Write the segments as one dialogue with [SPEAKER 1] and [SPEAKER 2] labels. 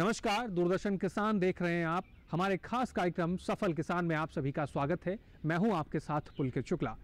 [SPEAKER 1] नमस्कार, दूरदर्शन किसान देख रहे हैं आप। हमारे खास कार्यक्रम सफल किसान में आप सभी का स्वागत है। मैं हूं आपके साथ पुलकित शुक्ला।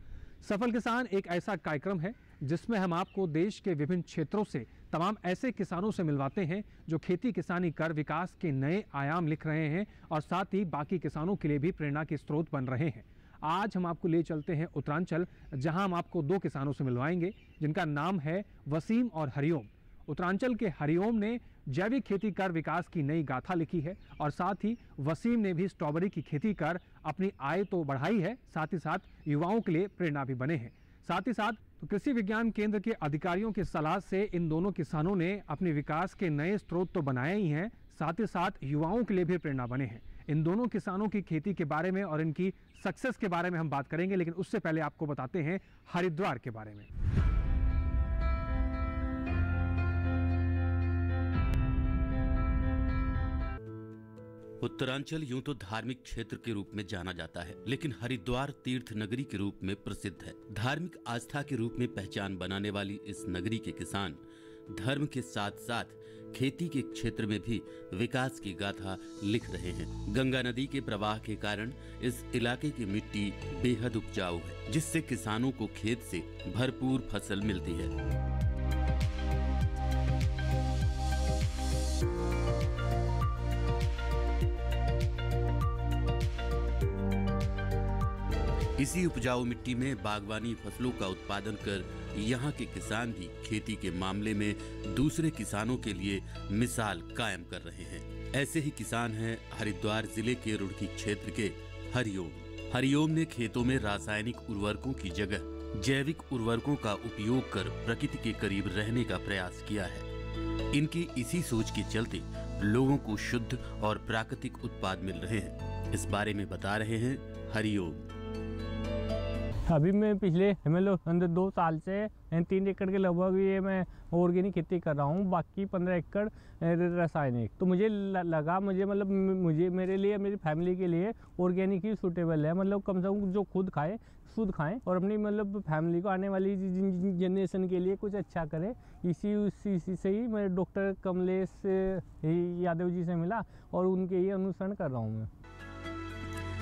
[SPEAKER 1] सफल किसान एक ऐसा कार्यक्रम है जिसमें हम आपको देश के विभिन्न क्षेत्रों से तमाम ऐसे किसानों से मिलवाते हैं जो खेती किसानी कर विकास के नए आयाम लिख रहे हैं और साथ ही बाकी किसानों के लिए भी प्रेरणा के स्रोत बन रहे हैं। आज हम आपको ले चलते हैं उत्तरांचल, जहां हम आपको दो किसानों से मिलवाएंगे जिनका नाम है वसीम और हरिओम। उत्तरांचल के हरिओम ने जैविक खेती कर विकास की नई गाथा लिखी है और साथ ही वसीम ने भी स्ट्रॉबेरी की खेती कर अपनी आय तो बढ़ाई है, साथ ही साथ युवाओं के लिए प्रेरणा भी बने हैं। साथ ही साथ कृषि विज्ञान केंद्र के अधिकारियों की सलाह से इन दोनों किसानों ने अपने विकास के नए स्रोत तो बनाए ही हैं, साथ ही साथ युवाओं के लिए भी प्रेरणा बने हैं। इन दोनों किसानों की खेती के बारे में और इनकी सक्सेस के बारे में हम बात करेंगे, लेकिन उससे पहले आपको बताते हैं हरिद्वार के बारे में।
[SPEAKER 2] उत्तरांचल यूं तो धार्मिक क्षेत्र के रूप में जाना जाता है, लेकिन हरिद्वार तीर्थ नगरी के रूप में प्रसिद्ध है। धार्मिक आस्था के रूप में पहचान बनाने वाली इस नगरी के किसान धर्म के साथ साथ खेती के क्षेत्र में भी विकास की गाथा लिख रहे हैं। गंगा नदी के प्रवाह के कारण इस इलाके की मिट्टी बेहद उपजाऊ है, जिससे किसानों को खेत से भरपूर फसल मिलती है। इसी उपजाऊ मिट्टी में बागवानी फसलों का उत्पादन कर यहाँ के किसान भी खेती के मामले में दूसरे किसानों के लिए मिसाल कायम कर रहे हैं। ऐसे ही किसान हैं हरिद्वार जिले के रुड़की क्षेत्र के हरिओम। हरिओम ने खेतों में रासायनिक उर्वरकों की जगह जैविक उर्वरकों का उपयोग कर प्रकृति के करीब रहने का प्रयास किया है। इनकी इसी सोच के चलते लोगों को शुद्ध और प्राकृतिक उत्पाद मिल रहे हैं। इस बारे में बता रहे हैं हरिओम।
[SPEAKER 3] अभी मैं पिछले 2 साल से 3 एकड़ के लगभग ये मैं ऑर्गेनिक खेती कर रहा हूँ, बाकी 15 एकड़ रासायनिक। तो मुझे लगा मुझे मेरे लिए, मेरी फैमिली के लिए ऑर्गेनिक ही सूटेबल है। कम से कम जो खुद खाए शुद्ध खाएं और अपनी फैमिली को आने वाली जनरेशन के लिए कुछ अच्छा करें। इसी से ही मैं डॉक्टर कमलेश यादव जी से मिला और उनके ही अनुसरण कर रहा हूँ मैं।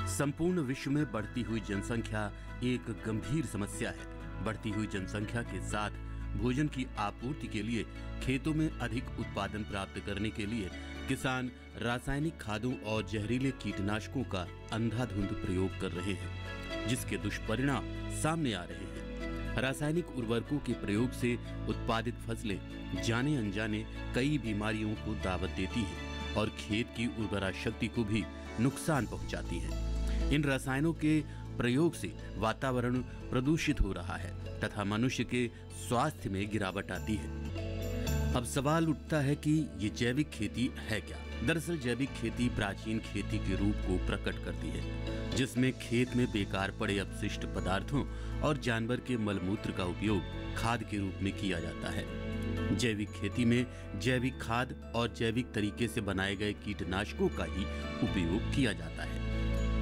[SPEAKER 2] संपूर्ण विश्व में बढ़ती हुई जनसंख्या एक गंभीर समस्या है। बढ़ती हुई जनसंख्या के साथ भोजन की आपूर्ति के लिए खेतों में अधिक उत्पादन प्राप्त करने के लिए किसान रासायनिक खादों और जहरीले कीटनाशकों का अंधाधुंध प्रयोग कर रहे हैं, जिसके दुष्परिणाम सामने आ रहे हैं। रासायनिक उर्वरकों के प्रयोग से उत्पादित फसलें जाने अनजाने कई बीमारियों को दावत देती हैं और खेत की उर्वरा शक्ति को भी नुकसान पहुंचाती है। इन रसायनों के प्रयोग से वातावरण प्रदूषित हो रहा है तथा मनुष्य के स्वास्थ्य में गिरावट आती है। अब सवाल उठता है कि ये जैविक खेती है क्या? दरअसल जैविक खेती प्राचीन खेती के रूप को प्रकट करती है, जिसमें खेत में बेकार पड़े अपशिष्ट पदार्थों और जानवर के मलमूत्र का उपयोग खाद के रूप में किया जाता है। जैविक खेती में जैविक खाद और जैविक तरीके से बनाए गए कीटनाशकों का ही उपयोग किया जाता है।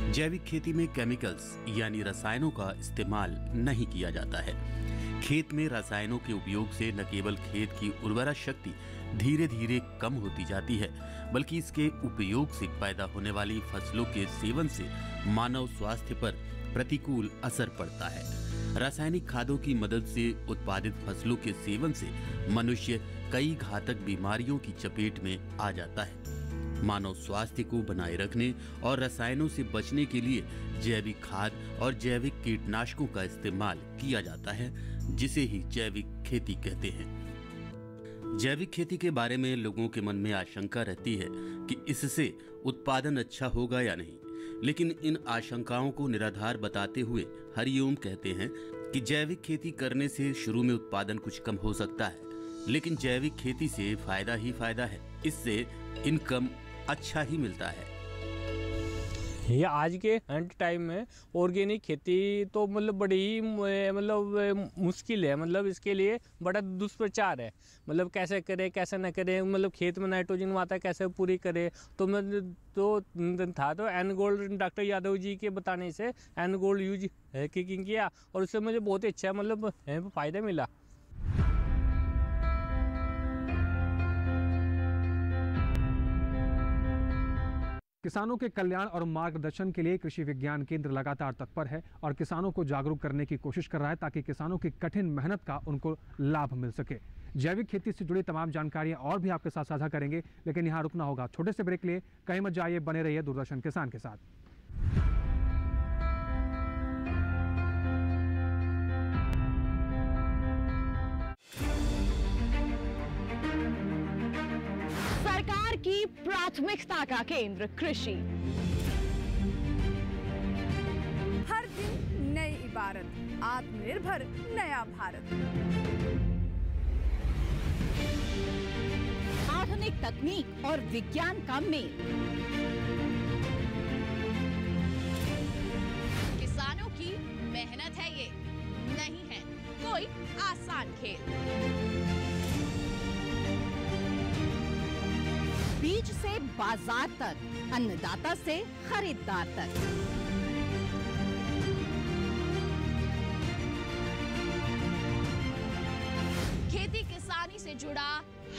[SPEAKER 2] जैविक खेती में केमिकल्स यानी रसायनों का इस्तेमाल नहीं किया जाता है। खेत में रसायनों के उपयोग से न केवल खेत की उर्वरा शक्ति धीरे धीरे कम होती जाती है, बल्कि इसके उपयोग से पैदा होने वाली फसलों के सेवन से मानव स्वास्थ्य पर प्रतिकूल असर पड़ता है। रासायनिक खादों की मदद से उत्पादित फसलों के सेवन से मनुष्य कई घातक बीमारियों की चपेट में आ जाता है। मानव स्वास्थ्य को बनाए रखने और रसायनों से बचने के लिए जैविक खाद और जैविक कीटनाशकों का इस्तेमाल किया जाता है, जिसे ही जैविक खेती कहते हैं। जैविक खेती के बारे में लोगों के मन में आशंका रहती है कि इससे उत्पादन अच्छा होगा या नहीं, लेकिन इन आशंकाओं को निराधार बताते हुए हरिओम कहते हैं कि जैविक खेती करने से शुरू में उत्पादन कुछ कम हो सकता है, लेकिन जैविक खेती से फायदा ही फायदा है। इससे इनकम अच्छा ही मिलता है।
[SPEAKER 3] ये आज के टाइम में ऑर्गेनिक खेती तो बड़ी ही मुश्किल है। इसके लिए बड़ा दुष्प्रचार है। कैसे करें कैसे न करें, खेत में नाइट्रोजन मात्रा कैसे पूरी करें। तो एनगोल्ड डॉक्टर यादव जी के बताने से एनगोल्ड यूज किया और उससे मुझे बहुत ही अच्छा फ़ायदा मिला।
[SPEAKER 1] किसानों के कल्याण और मार्गदर्शन के लिए कृषि विज्ञान केंद्र लगातार तत्पर है और किसानों को जागरूक करने की कोशिश कर रहा है ताकि किसानों की कठिन मेहनत का उनको लाभ मिल सके। जैविक खेती से जुड़ी तमाम जानकारियां और भी आपके साथ साझा करेंगे, लेकिन यहाँ रुकना होगा छोटे से ब्रेक लिए। कहीं मत जाइए, बने रहिए दूरदर्शन किसान के साथ।
[SPEAKER 4] सरकार की प्राथमिकता का केंद्र कृषि।
[SPEAKER 5] हर दिन नई इबारत, आत्मनिर्भर नया भारत।
[SPEAKER 4] आधुनिक तकनीक और विज्ञान का मेल। किसानों की मेहनत है ये, नहीं है कोई आसान खेल। बीज से बाजार तक, अन्नदाता से खरीदार तक। खेती किसानी से जुड़ा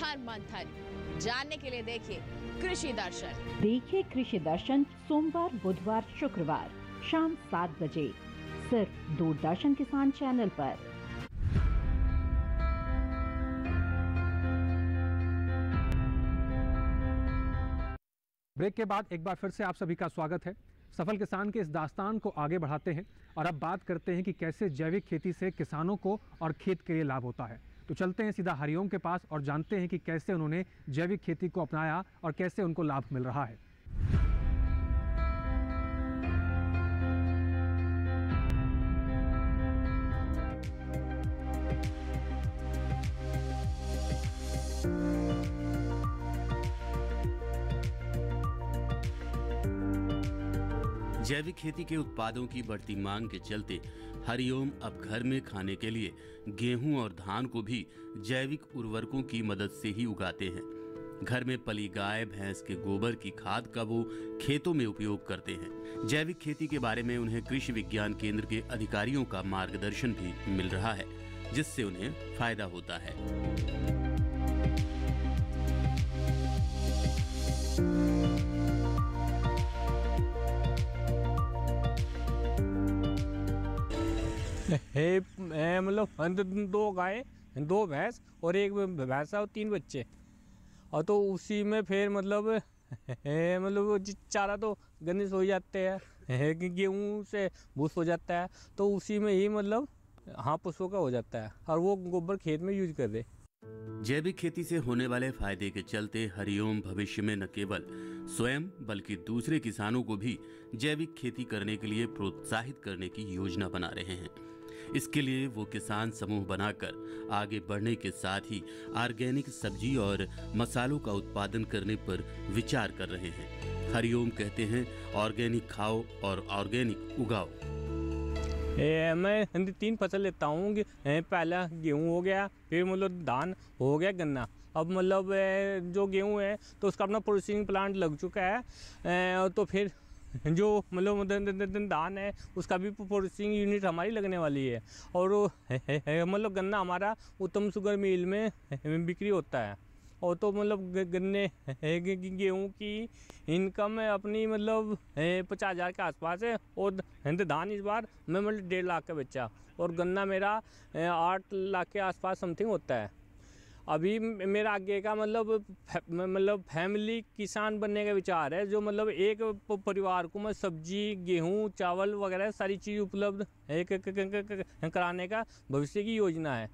[SPEAKER 4] हर मंथन जानने के लिए देखिए कृषि दर्शन।
[SPEAKER 6] देखिए कृषि दर्शन सोमवार, बुधवार, शुक्रवार शाम 7 बजे सिर्फ दूरदर्शन किसान चैनल पर।
[SPEAKER 1] ब्रेक के बाद एक बार फिर से आप सभी का स्वागत है। सफल किसान के इस दास्तान को आगे बढ़ाते हैं और अब बात करते हैं कि कैसे जैविक खेती से किसानों को और खेत के लिए लाभ होता है। तो चलते हैं सीधा हरिओम के पास और जानते हैं कि कैसे उन्होंने जैविक खेती को अपनाया और कैसे उनको लाभ मिल रहा है।
[SPEAKER 2] जैविक खेती के उत्पादों की बढ़ती मांग के चलते हरिओम अब घर में खाने के लिए गेहूं और धान को भी जैविक उर्वरकों की मदद से ही उगाते हैं। घर में पली गाय भैंस के गोबर की खाद का वो खेतों में उपयोग करते हैं। जैविक खेती के बारे में उन्हें कृषि विज्ञान केंद्र के अधिकारियों का मार्गदर्शन भी मिल रहा है, जिससे उन्हें फायदा होता है।
[SPEAKER 3] मतलब 2 गाय, 2 भैंस और 1 भैंसा और 3 बच्चे। और तो उसी में फिर मतलब चारा तो गन्ने से हो जाते हैं, गेहूं से भूस हो जाता है, तो उसी में ही मतलब पशुओं का हो जाता है और वो गोबर खेत में यूज कर दे।
[SPEAKER 2] जैविक खेती से होने वाले फायदे के चलते हरिओम भविष्य में न केवल स्वयं बल्कि दूसरे किसानों को भी जैविक खेती करने के लिए प्रोत्साहित करने की योजना बना रहे हैं। इसके लिए वो किसान समूह बनाकर आगे बढ़ने के साथ ही ऑर्गेनिक सब्जी और मसालों का उत्पादन करने पर विचार कर रहे हैं। हरिओम कहते हैं, ऑर्गेनिक खाओ और ऑर्गेनिक उगाओ।
[SPEAKER 3] मैं 3 फसल लेता हूँ। पहला गेहूँ हो गया, फिर मतलब धान हो गया, गन्ना। अब मतलब जो गेहूँ है तो उसका अपना प्रोसेसिंग प्लांट लग चुका है, तो फिर जो मतलब धान है उसका भी प्रोसेसिंग यूनिट हमारी लगने वाली है। और मतलब गन्ना हमारा उत्तम शुगर मिल में बिक्री होता है। और तो मतलब गन्ने गेहूँ की इनकम अपनी मतलब 50,000 के आसपास है। और धान इस बार मैं मतलब 1.5 लाख का बेचा और गन्ना मेरा 8 लाख के आसपास समथिंग होता है। अभी मेरा आगे का मतलब फैमिली किसान बनने का विचार है, जो मतलब एक परिवार को मैं सब्जी, गेहूँ, चावल वगैरह सारी चीज़ उपलब्ध कराने का भविष्य की योजना है।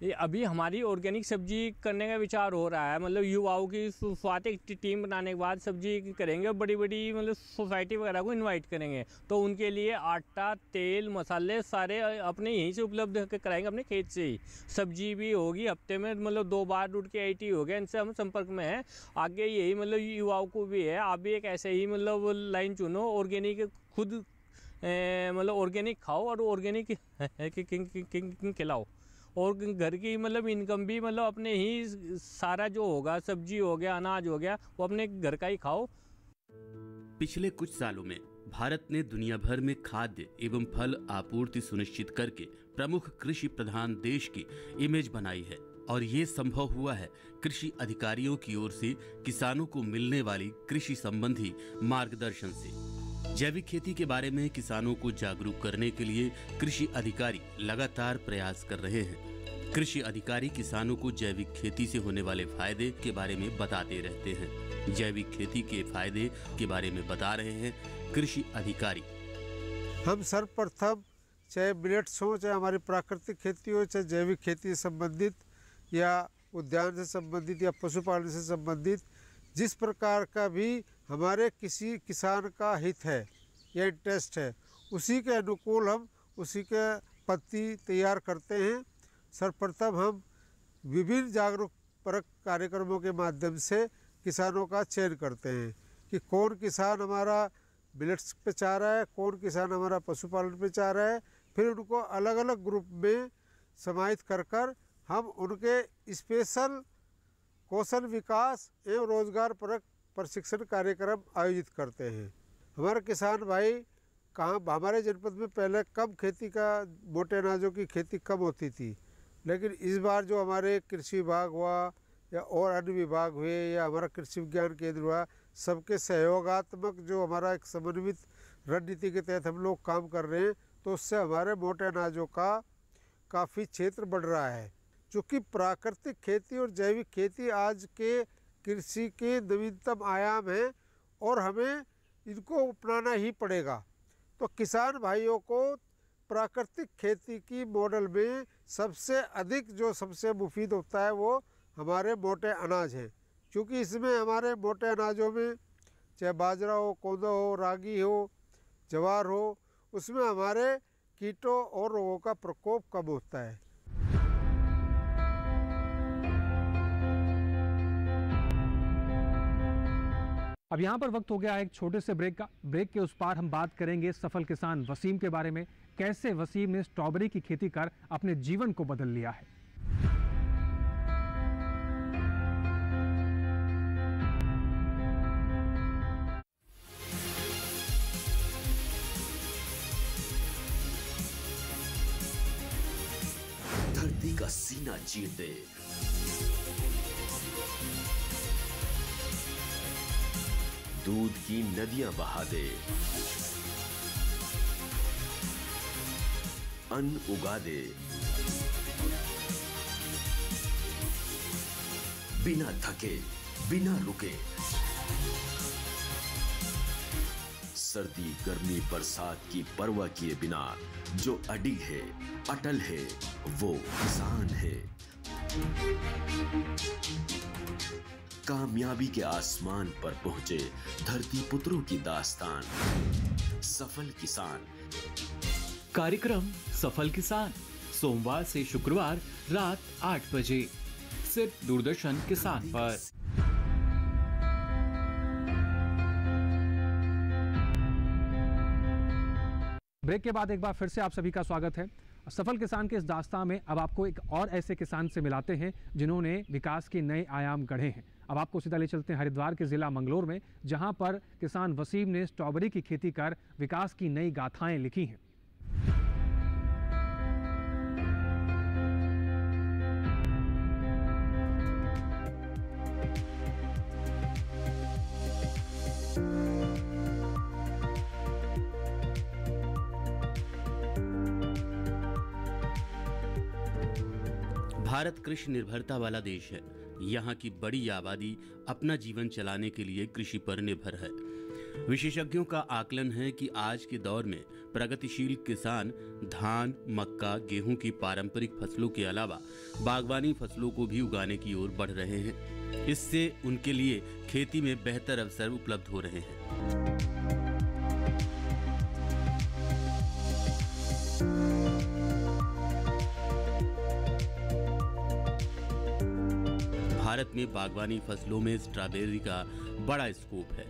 [SPEAKER 3] ये अभी हमारी ऑर्गेनिक सब्जी करने का विचार हो रहा है। मतलब युवाओं की शुरुआत एक टीम बनाने के बाद सब्जी करेंगे, बड़ी बड़ी मतलब सोसाइटी वगैरह को इनवाइट करेंगे, तो उनके लिए आटा, तेल, मसाले सारे अपने यहीं से उपलब्ध कराएंगे, अपने खेत से ही। सब्जी भी होगी हफ्ते में मतलब 2 बार। रूट के IT हो गया, इनसे हम संपर्क में हैं। आगे यही मतलब युवाओं को भी है, आप भी एक ऐसे ही मतलब लाइन चुनो, ऑर्गेनिक खुद मतलब ऑर्गेनिक खाओ और ऑर्गेनिक खिलाओ। और घर की मतलब इनकम भी मतलब अपने ही सारा जो होगा, सब्जी हो गया, अनाज हो गया, वो अपने घर का ही खाओ।
[SPEAKER 2] पिछले कुछ सालों में भारत ने दुनिया भर में खाद्य एवं फल आपूर्ति सुनिश्चित करके प्रमुख कृषि प्रधान देश की इमेज बनाई है। और ये संभव हुआ है कृषि अधिकारियों की ओर से किसानों को मिलने वाली कृषि संबंधी मार्गदर्शन से। जैविक खेती के बारे में किसानों को जागरूक करने के लिए कृषि अधिकारी लगातार प्रयास कर रहे हैं। कृषि अधिकारी किसानों को जैविक खेती से होने वाले फायदे के बारे में बताते रहते हैं। जैविक खेती के फायदे के बारे में बता रहे हैं कृषि अधिकारी।
[SPEAKER 7] हम सर्वप्रथम चाहे मिलेट्स हो, चाहे हमारी प्राकृतिक खेती हो, चाहे जैविक खेती से संबंधित या उद्यान से संबंधित या पशुपालन से संबंधित जिस प्रकार का भी हमारे किसी किसान का हित है या इंटरेस्ट है, उसी के अनुकूल हम उसी के पत्ती तैयार करते हैं। सर्वप्रथम हम विभिन्न जागरूकपरक कार्यक्रमों के माध्यम से किसानों का चयन करते हैं कि कौन किसान हमारा मिलेट्स पे चाह रहा है, कौन किसान हमारा पशुपालन पे चाह रहा है। फिर उनको अलग अलग ग्रुप में समाहित कर कर हम उनके स्पेशल कौशल विकास एवं रोजगार परक प्रशिक्षण कार्यक्रम आयोजित करते हैं। हमारे किसान भाई हमारे जनपद में पहले कम खेती का, मोटे अनाजों की खेती कम होती थी, लेकिन इस बार जो हमारे कृषि विभाग हुआ या और अन्य विभाग हुए या हमारा कृषि विज्ञान केंद्र हुआ, सबके सहयोगात्मक जो हमारा एक समन्वित रणनीति के तहत हम लोग काम कर रहे हैं, तो उससे हमारे मोटे अनाजों का काफ़ी क्षेत्र बढ़ रहा है। चूँकि प्राकृतिक खेती और जैविक खेती आज के कृषि के नवीनतम आयाम हैं और हमें इनको अपनाना ही पड़ेगा। तो किसान भाइयों को प्राकृतिक खेती की मॉडल में सबसे अधिक जो सबसे मुफीद होता है वो हमारे मोटे अनाज हैं, क्योंकि इसमें हमारे मोटे अनाजों में चाहे बाजरा हो, कोदो हो, रागी हो, ज्वार हो, उसमें हमारे कीटों और रोगों का प्रकोप कम होता है।
[SPEAKER 1] अब यहाँ पर वक्त हो गया है एक छोटे से ब्रेक का। ब्रेक के उस पार हम बात करेंगे सफल किसान वसीम के बारे में, कैसे वसीम ने स्ट्रॉबेरी की खेती कर अपने जीवन को बदल लिया है।
[SPEAKER 8] धरती का सीना चीर दे, दूध की नदियां बहा दे, अन्न उगा दे, बिना थके, बिना रुके। सर्दी, गर्मी, बरसात की परवाह किए बिना जो अडिग है, अटल है, वो किसान है। कामयाबी के आसमान पर पहुंचे धरती पुत्रों की दास्तान, सफल किसान।
[SPEAKER 9] कार्यक्रम सफल किसान सोमवार से शुक्रवार रात 8 बजे सिर्फ दूरदर्शन किसान पर।
[SPEAKER 1] ब्रेक के बाद एक बार फिर से आप सभी का स्वागत है। सफल किसान के इस दास्तान में अब आपको एक और ऐसे किसान से मिलाते हैं जिन्होंने विकास के नए आयाम गढ़े हैं। अब आपको सीधा ले चलते हैं हरिद्वार के जिला मंगलौर में, जहां पर किसान वसीम ने स्ट्रॉबेरी की खेती कर विकास की नई गाथाएं लिखी हैं।
[SPEAKER 2] भारत कृषि निर्भरता वाला देश है। यहाँ की बड़ी आबादी अपना जीवन चलाने के लिए कृषि पर निर्भर है। विशेषज्ञों का आकलन है कि आज के दौर में प्रगतिशील किसान धान, मक्का, गेहूं की पारंपरिक फसलों के अलावा बागवानी फसलों को भी उगाने की ओर बढ़ रहे हैं। इससे उनके लिए खेती में बेहतर अवसर उपलब्ध हो रहे हैं। भारत में बागवानी फसलों में स्ट्रॉबेरी का बड़ा स्कोप है।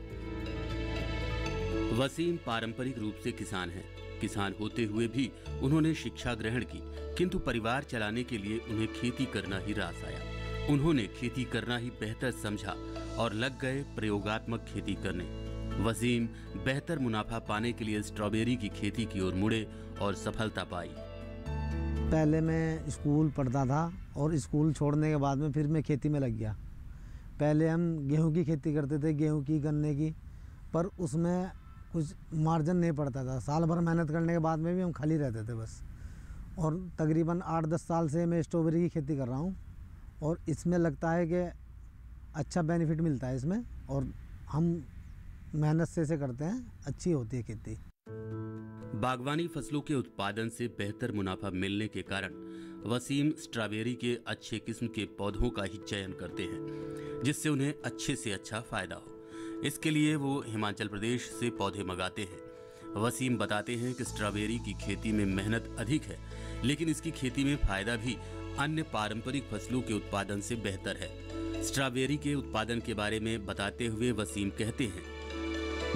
[SPEAKER 2] वसीम पारंपरिक रूप से किसान हैं। किसान होते हुए भी उन्होंने शिक्षा ग्रहण की, किंतु परिवार चलाने के लिए उन्हें खेती करना ही रास आया। उन्होंने खेती करना ही बेहतर समझा और लग गए प्रयोगात्मक खेती करने। वसीम बेहतर मुनाफा पाने के लिए स्ट्रॉबेरी की खेती की ओर मुड़े और सफलता पाई।
[SPEAKER 10] पहले मैं स्कूल पढ़ता था और स्कूल छोड़ने के बाद में फिर मैं खेती में लग गया। पहले हम गेहूं की खेती करते थे, गेहूं की, गन्ने की, पर उसमें कुछ मार्जिन नहीं पड़ता था। साल भर मेहनत करने के बाद में भी हम खाली रहते थे बस। और तकरीबन 8-10 साल से मैं स्ट्रॉबेरी की खेती कर रहा हूँ और इसमें लगता है कि अच्छा बेनिफिट मिलता है इसमें, और हम मेहनत से इसे करते हैं, अच्छी होती है खेती।
[SPEAKER 2] बागवानी फसलों के उत्पादन से बेहतर मुनाफा मिलने के कारण वसीम स्ट्रॉबेरी के अच्छे किस्म के पौधों का ही चयन करते हैं, जिससे उन्हें अच्छे से अच्छा फायदा हो। इसके लिए वो हिमाचल प्रदेश से पौधे मंगाते हैं। वसीम बताते हैं कि स्ट्रॉबेरी की खेती में मेहनत अधिक है, लेकिन इसकी खेती में फायदा भी अन्य पारंपरिक फसलों के उत्पादन से बेहतर है। स्ट्रॉबेरी के उत्पादन के बारे में बताते हुए वसीम कहते हैं,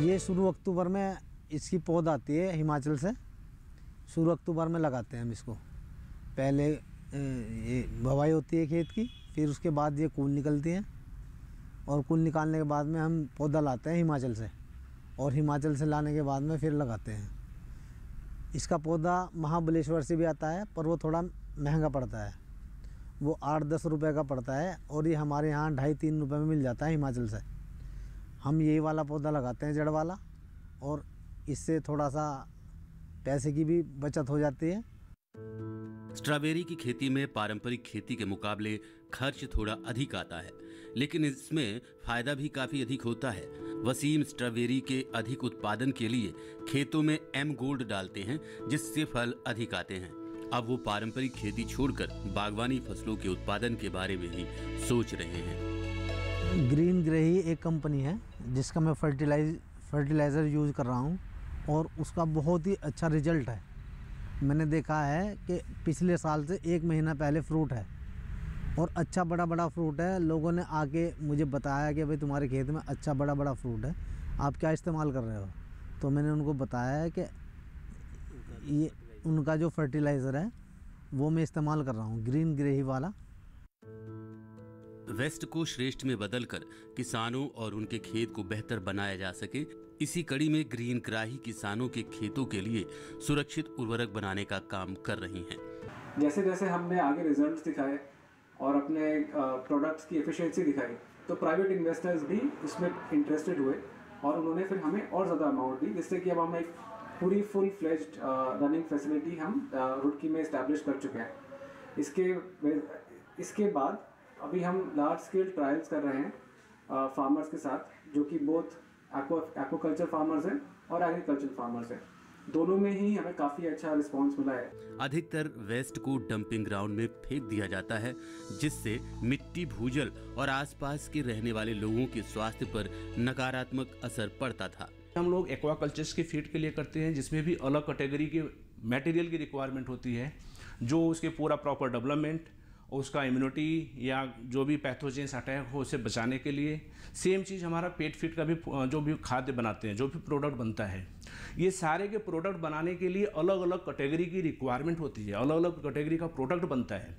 [SPEAKER 10] ये शुरू अक्टूबर में इसकी पौध आती है हिमाचल से। शुरू अक्टूबर में लगाते हैं हम इसको। पहले ये बुवाई होती है खेत की, फिर उसके बाद ये कूल निकलती हैं और कूल निकालने के बाद में हम पौधा लाते हैं हिमाचल से, और हिमाचल से लाने के बाद में फिर लगाते हैं। इसका पौधा महाबलेश्वर से भी आता है, पर वो थोड़ा महंगा पड़ता है, वो 8-10 रुपये का पड़ता है, और ये हमारे यहाँ 2.5-3 रुपये में मिल जाता है हिमाचल से। हम यही वाला पौधा लगाते हैं, जड़ वाला, और इससे थोड़ा सा पैसे की भी बचत हो जाती है।
[SPEAKER 2] स्ट्रॉबेरी की खेती में पारंपरिक खेती के मुकाबले खर्च थोड़ा अधिक आता है, लेकिन इसमें फायदा भी काफी अधिक होता है। वसीम स्ट्रॉबेरी के अधिक उत्पादन के लिए खेतों में एम गोल्ड डालते हैं, जिससे फल अधिक आते हैं। अब वो पारंपरिक खेती छोड़कर बागवानी फसलों के उत्पादन के बारे में ही सोच रहे हैं।
[SPEAKER 10] ग्रीन ग्रेही एक कंपनी है जिसका मैं फर्टिलाइज़र यूज़ कर रहा हूँ, और उसका बहुत ही अच्छा रिजल्ट है। मैंने देखा है कि पिछले साल से 1 महीना पहले फ्रूट है, और अच्छा बड़ा बड़ा फ्रूट है। लोगों ने आके मुझे बताया कि भाई तुम्हारे खेत में अच्छा बड़ा बड़ा फ्रूट है, आप क्या इस्तेमाल कर रहे हो? तो मैंने उनको बताया है कि ये उनका जो फर्टिलाइज़र है वो मैं इस्तेमाल कर रहा हूँ, ग्रीन ग्रेही वाला।
[SPEAKER 2] वेस्ट को श्रेष्ठ में बदलकर किसानों और उनके खेत को बेहतर बनाया जा सके, इसी कड़ी में ग्रीन ग्राही किसानों के खेतों के लिए सुरक्षित उर्वरक बनाने का काम कर रही हैं।
[SPEAKER 1] जैसे जैसे हमने आगे रिजल्ट्स दिखाए और अपने प्रोडक्ट्स की एफिशिएंसी दिखाई, तो प्राइवेट इन्वेस्टर्स भी इसमें इंटरेस्टेड हुए, और उन्होंने फिर हमें और ज़्यादा अमाउंट दी, जिससे कि अब हम एक पूरी फुल फ्लेज्ड रनिंग फैसिलिटी हम रुड़की में इस्टेब्लिश कर चुके हैं। इसके बाद अभी हम लार्ज स्केल ट्रायल्स कर रहे हैं फार्मर्स के साथ, जो कि बोथ एक्वाकल्चर फार्मर्स हैं और एग्रीकल्चर फार्मर्स हैं। दोनों में ही हमें काफ़ी अच्छा रिस्पांस मिला है।
[SPEAKER 2] अधिकतर वेस्ट को डंपिंग ग्राउंड में फेंक दिया जाता है, जिससे मिट्टी, भूजल और आसपास के रहने वाले लोगों के स्वास्थ्य पर नकारात्मक असर पड़ता था।
[SPEAKER 11] हम लोग एक्वाकल्चर्स की फीड के लिए करते हैं, जिसमें भी अलग कैटेगरी के मटेरियल की रिक्वायरमेंट होती है, जो उसके पूरा प्रॉपर डेवलपमेंट, उसका इम्यूनिटी या जो भी पैथोजेंस अटैक हो उसे बचाने के लिए। सेम चीज़ हमारा पेट फीड का भी जो भी खाद्य बनाते हैं, जो भी प्रोडक्ट बनता है, ये सारे के प्रोडक्ट बनाने के लिए अलग अलग कैटेगरी की रिक्वायरमेंट होती है, अलग अलग कैटेगरी का प्रोडक्ट बनता है।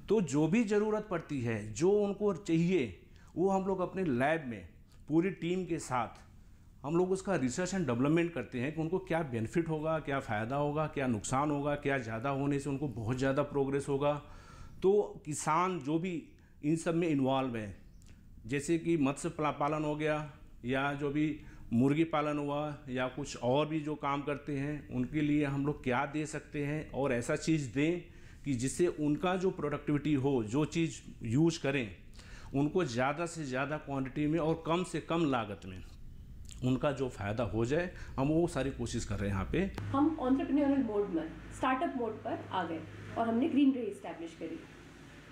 [SPEAKER 11] तो जो भी ज़रूरत पड़ती है, जो उनको चाहिए, वो हम लोग अपने लैब में पूरी टीम के साथ हम लोग उसका रिसर्च एंड डेवलपमेंट करते हैं कि उनको क्या बेनिफिट होगा, क्या फ़ायदा होगा, क्या नुकसान होगा, क्या ज़्यादा होने से उनको बहुत ज़्यादा प्रोग्रेस होगा। तो किसान जो भी इन सब में इन्वॉल्व है, जैसे कि मत्स्य पालन हो गया, या जो भी मुर्गी पालन हुआ, या कुछ और भी जो काम करते हैं, उनके लिए हम लोग क्या दे सकते हैं, और ऐसा चीज़ दें कि जिससे उनका जो प्रोडक्टिविटी हो, जो चीज़ यूज करें, उनको ज़्यादा से ज़्यादा क्वांटिटी में और कम से कम लागत में उनका जो फ़ायदा हो जाए, हम वो सारी कोशिश कर रहे हैं। यहाँ पे
[SPEAKER 12] हम एंटरप्रेन्योरल मोड में, स्टार्टअप मोड पर आ गए और हमने ग्रीन ग्रेही इस्टेब्लिश करी।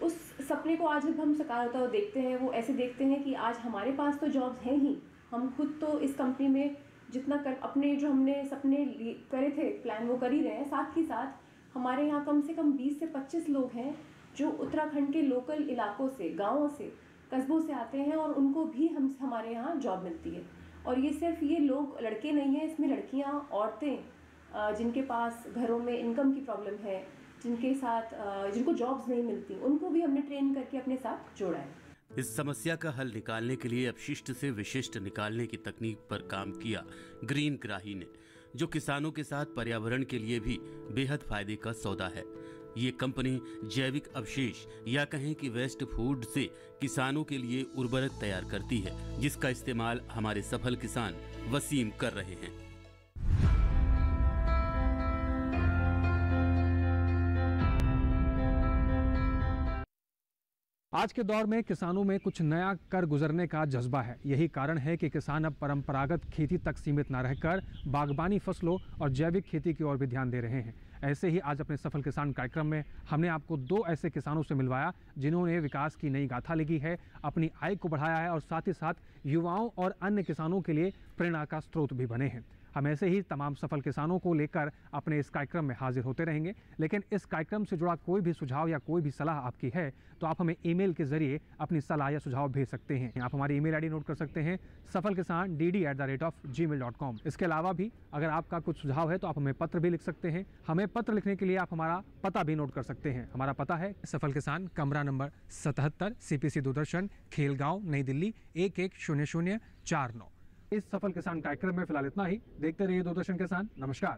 [SPEAKER 12] उस सपने को आज जब हम साकार होता हुआ देखते हैं, वो ऐसे देखते हैं कि आज हमारे पास तो जॉब्स हैं ही, हम खुद तो इस कंपनी में जितना कर अपने जो हमने सपने करे थे प्लान, वो कर ही रहे हैं। साथ ही साथ हमारे यहाँ कम से कम 20 से 25 लोग हैं जो उत्तराखंड के लोकल इलाकों से, गाँवों से, कस्बों से आते हैं, और उनको भी हमारे यहाँ जॉब मिलती है। और ये सिर्फ ये लोग लड़के नहीं हैं, इसमें लड़कियाँ, औरतें जिनके पास घरों में इनकम की प्रॉब्लम है, जिनके साथ जिनको जॉब्स नहीं मिलती, उनको भी हमने ट्रेन करके अपने साथ जोड़ा है।
[SPEAKER 2] इस समस्या का हल निकालने के लिए अपशिष्ट से विशिष्ट निकालने की तकनीक पर काम किया ग्रीन ग्राही ने, जो किसानों के साथ पर्यावरण के लिए भी बेहद फायदे का सौदा है। ये कंपनी जैविक अवशेष या कहें कि वेस्ट फूड से किसानों के लिए उर्वरक तैयार करती है, जिसका इस्तेमाल हमारे सफल किसान वसीम कर रहे हैं।
[SPEAKER 1] आज के दौर में किसानों में कुछ नया कर गुजरने का जज्बा है। यही कारण है कि किसान अब परंपरागत खेती तक सीमित न रहकर बागबानी फसलों और जैविक खेती की ओर भी ध्यान दे रहे हैं। ऐसे ही आज अपने सफल किसान कार्यक्रम में हमने आपको 2 ऐसे किसानों से मिलवाया जिन्होंने विकास की नई गाथा लिखी है, अपनी आय को बढ़ाया है और साथ ही साथ युवाओं और अन्य किसानों के लिए प्रेरणा का स्रोत भी बने हैं। हम ऐसे ही तमाम सफल किसानों को लेकर अपने इस कार्यक्रम में हाजिर होते रहेंगे। लेकिन इस कार्यक्रम से जुड़ा कोई भी सुझाव या कोई भी सलाह आपकी है तो आप हमें ईमेल के जरिए अपनी सलाह या सुझाव भेज सकते हैं। आप हमारी ईमेल आईडी नोट कर सकते हैं, safalkisan@gmail.com। इसके अलावा भी अगर आपका कुछ सुझाव है तो आप हमें पत्र भी लिख सकते हैं। हमें पत्र लिखने के लिए आप हमारा पता भी नोट कर सकते हैं। हमारा पता है सफल किसान, कमरा नंबर 77, CPC दूरदर्शन, खेलगांव, नई दिल्ली 110049। इस सफल किसान कार्यक्रम में फिलहाल इतना ही। देखते रहिए दूरदर्शन किसान। नमस्कार।